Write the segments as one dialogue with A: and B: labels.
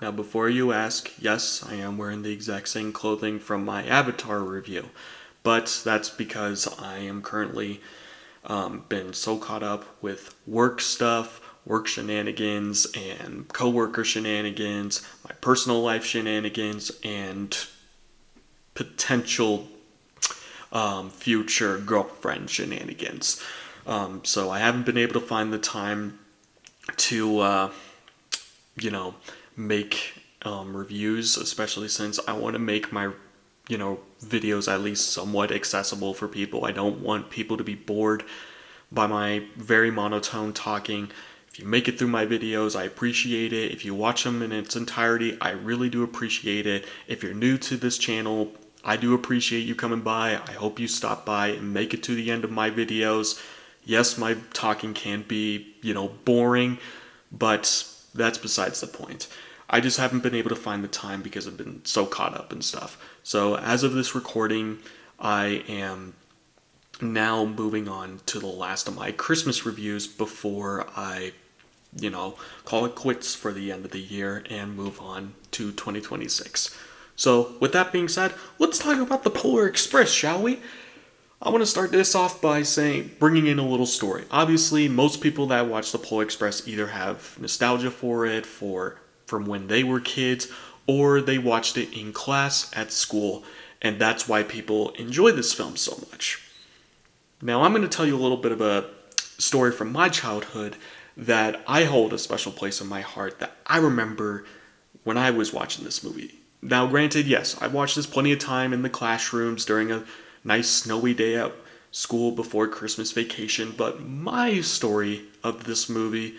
A: Now, before you ask, yes, I am wearing the exact same clothing from my Avatar review, but that's because I am currently been so caught up with work stuff, work shenanigans, and coworker shenanigans, my personal life shenanigans, and potential future girlfriend shenanigans. So I haven't been able to find the time to, you know, make reviews, especially since I want to make my, videos at least somewhat accessible for people. I don't want people to be bored by my very monotone talking. If you make it through my videos, I appreciate it. If you watch them in its entirety, I really do appreciate it. If you're new to this channel, I do appreciate you coming by. I hope you stop by and make it to the end of my videos. Yes, my talking can be, boring, but that's besides the point. I just haven't been able to find the time because I've been so caught up in stuff. So, as of this recording, I am now moving on to the last of my Christmas reviews before I, call it quits for the end of the year and move on to 2026. So, with that being said, let's talk about the Polar Express, shall we? I want to start this off by bringing in a little story. Obviously, most people that watch the Polar Express either have nostalgia for it, from when they were kids, or they watched it in class at school, and that's why people enjoy this film so much. Now, I'm going to tell you a little bit of a story from my childhood that I hold a special place in my heart that I remember when I was watching this movie. Now, granted, yes, I watched this plenty of time in the classrooms during a nice snowy day at school before Christmas vacation, but my story of this movie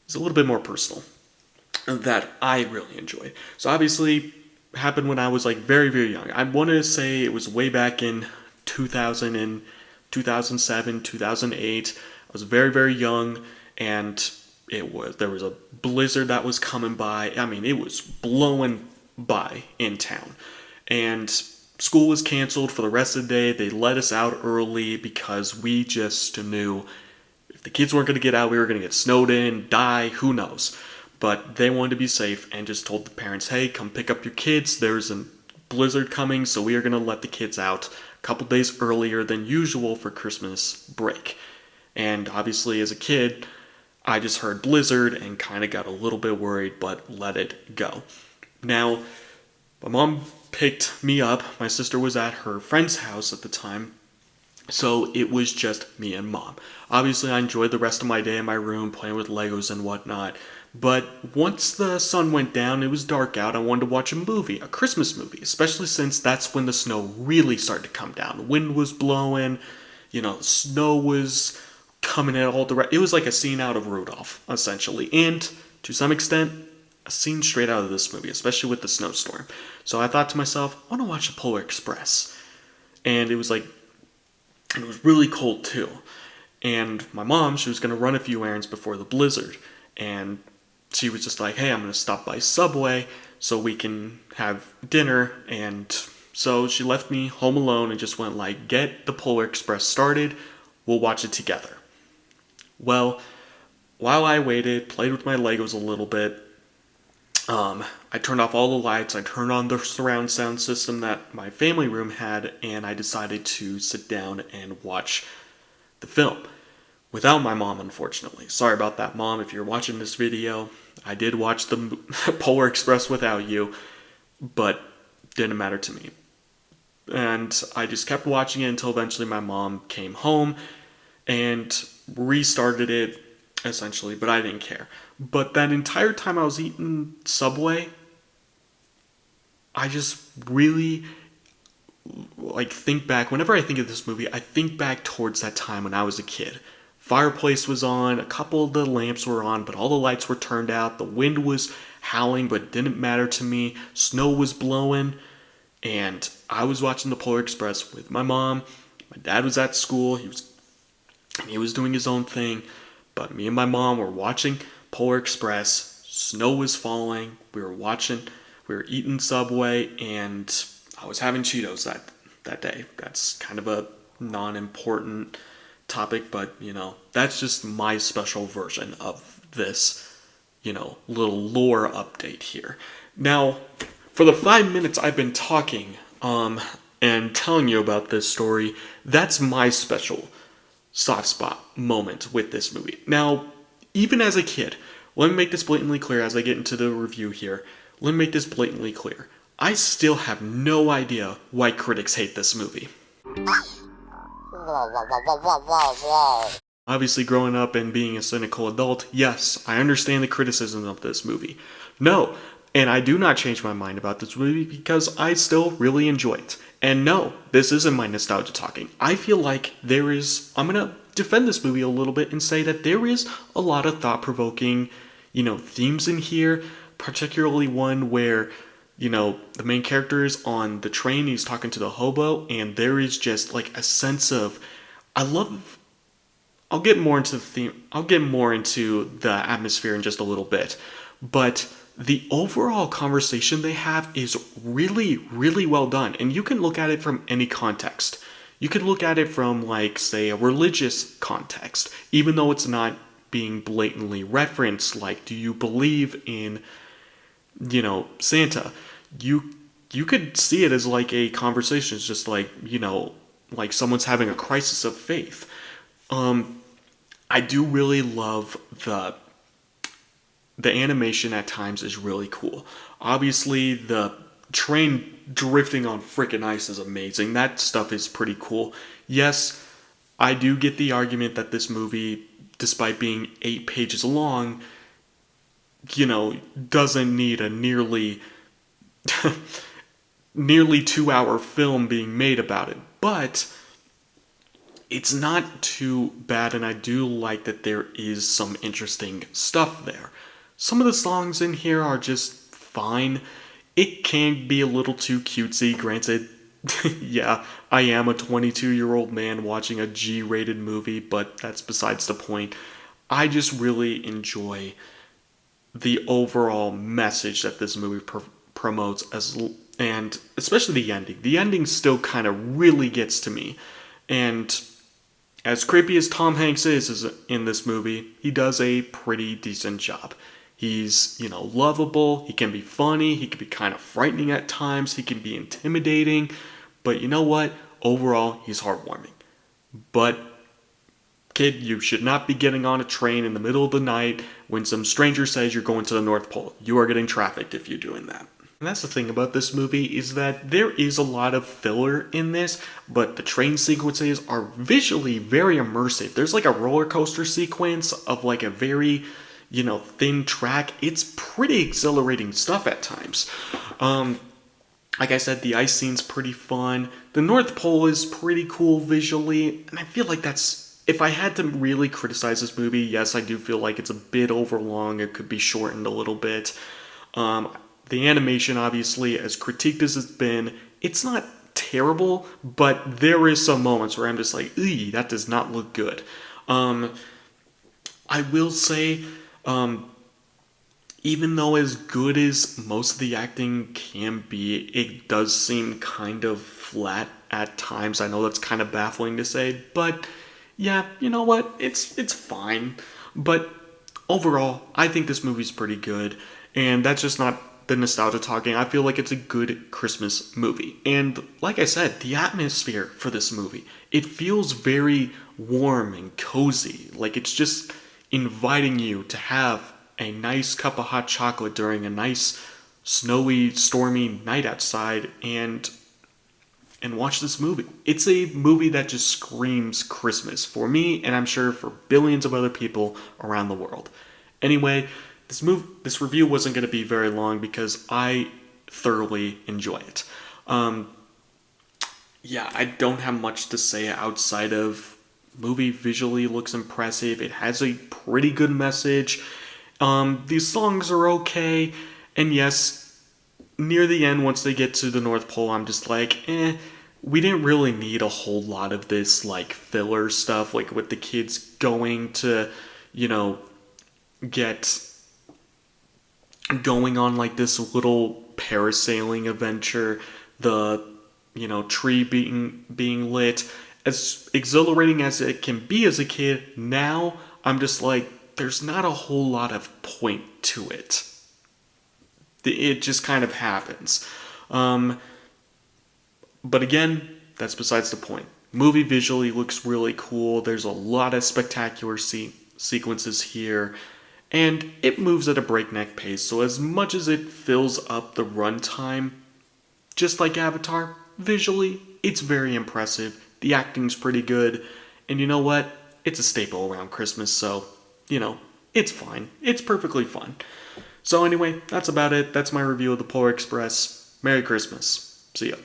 A: is a little bit more personal that I really enjoyed. So obviously happened when I was like very, very young. I want to say it was way back in 2000 and 2007, 2008. I was very, very young, and there was a blizzard that was coming by. I mean, it was blowing by in town. And school was canceled for the rest of the day. They let us out early because we just knew if the kids weren't going to get out, we were going to get snowed in, die, who knows. But they wanted to be safe and just told the parents, hey, come pick up your kids. There's a blizzard coming, so we are going to let the kids out a couple days earlier than usual for Christmas break. And obviously, as a kid, I just heard blizzard and kind of got a little bit worried, but let it go. Now, my mom picked me up. My sister was at her friend's house at the time, so it was just me and mom. Obviously, I enjoyed the rest of my day in my room playing with Legos and whatnot. But once the sun went down, it was dark out. I wanted to watch a movie, a Christmas movie, especially since that's when the snow really started to come down. The wind was blowing, the snow was coming in all directions. It was like a scene out of Rudolph, essentially. And to some extent, a scene straight out of this movie, especially with the snowstorm. So I thought to myself, I want to watch the Polar Express. And it was really cold too. And my mom, she was going to run a few errands before the blizzard. And she was just like, hey, I'm going to stop by Subway so we can have dinner. And so she left me home alone and just went like, get the Polar Express started. We'll watch it together. Well, while I waited, played with my Legos a little bit, I turned off all the lights, I turned on the surround sound system that my family room had, and I decided to sit down and watch the film. Without my mom, unfortunately. Sorry about that, Mom, if you're watching this video. I did watch the Polar Express without you, but didn't matter to me. And I just kept watching it until eventually my mom came home and restarted it, essentially, but I didn't care. But that entire time I was eating Subway, I just really think back. Whenever I think of this movie, I think back towards that time when I was a kid. Fireplace was on, a couple of the lamps were on, but all the lights were turned out. The wind was howling, but it didn't matter to me. Snow was blowing, and I was watching the Polar Express with my mom. My dad was at school. He was doing his own thing, but me and my mom were watching Polar Express. Snow was falling. We were eating Subway, and I was having Cheetos that day. That's kind of a non-important topic, but that's just my special version of this little lore update here. Now, for the 5 minutes I've been talking, and telling you about this story, that's my special soft spot moment with this movie. Now, even as a kid, let me make this blatantly clear as I get into the review here. Let me make this blatantly clear. I still have no idea why critics hate this movie. Obviously, growing up and being a cynical adult, yes, I understand the criticism of this movie. No, and I do not change my mind about this movie because I still really enjoy it. And no, this isn't my nostalgia talking. I feel like I'm gonna defend this movie a little bit and say that there is a lot of thought-provoking, themes in here, particularly one where, the main character is on the train, he's talking to the hobo, and there is just like a sense of, I'll get more into the theme. I'll get more into the atmosphere in just a little bit. But the overall conversation they have is really, really well done. And you can look at it from any context. You can look at it from, like, say, a religious context, even though it's not being blatantly referenced. Like, do you believe in, Santa? You could see it as like a conversation. It's just like, like someone's having a crisis of faith. I do really love the animation at times is really cool. Obviously, the train drifting on frickin' ice is amazing. That stuff is pretty cool. Yes, I do get the argument that this movie, despite being 8 pages long, doesn't need a nearly 2-hour film being made about it. But it's not too bad, and I do like that there is some interesting stuff there. Some of the songs in here are just fine. It can be a little too cutesy, granted. Yeah, I am a 22-year-old man watching a G-rated movie, but that's besides the point. I just really enjoy the overall message that this movie promotes, and especially the ending. The ending still kind of really gets to me, and as creepy as Tom Hanks is in this movie, he does a pretty decent job. He's, lovable, he can be funny, he can be kind of frightening at times, he can be intimidating, but you know what? Overall, he's heartwarming. But, kid, you should not be getting on a train in the middle of the night when some stranger says you're going to the North Pole. You are getting trafficked if you're doing that. And that's the thing about this movie, is that there is a lot of filler in this, but the train sequences are visually very immersive. There's like a roller coaster sequence of like a very, thin track. It's pretty exhilarating stuff at times. Like I said, the ice scene's pretty fun. The North Pole is pretty cool visually, and I feel like if I had to really criticize this movie, yes, I do feel like it's a bit overlong. It could be shortened a little bit. The animation, obviously, as critiqued as it's been, it's not terrible, but there is some moments where I'm just like, eee, that does not look good. I will say, even though as good as most of the acting can be, it does seem kind of flat at times. I know that's kind of baffling to say, but yeah, you know what? It's fine. But overall, I think this movie's pretty good, and that's just not the nostalgia talking. I feel like it's a good Christmas movie. And like I said, the atmosphere for this movie, it feels very warm and cozy. Like it's just inviting you to have a nice cup of hot chocolate during a nice snowy, stormy night outside and watch this movie. It's a movie that just screams Christmas for me, and I'm sure for billions of other people around the world. Anyway, this review wasn't going to be very long because I thoroughly enjoy it. Yeah, I don't have much to say outside of movie visually looks impressive. It has a pretty good message. These songs are okay, and yes, near the end, once they get to the North Pole, I'm just like, we didn't really need a whole lot of this, like, filler stuff, like, with the kids going to, going on, like, this little parasailing adventure, the, tree being lit. As exhilarating as it can be as a kid, now, I'm just like, there's not a whole lot of point to it. It just kind of happens. But again, that's besides the point. Movie visually looks really cool. There's a lot of spectacular sequences here, and it moves at a breakneck pace. So as much as it fills up the runtime, just like Avatar, visually it's very impressive. The acting's pretty good, and you know what? It's a staple around Christmas, so it's fine. It's perfectly fun. So anyway, that's about it. That's my review of the Polar Express. Merry Christmas. See ya.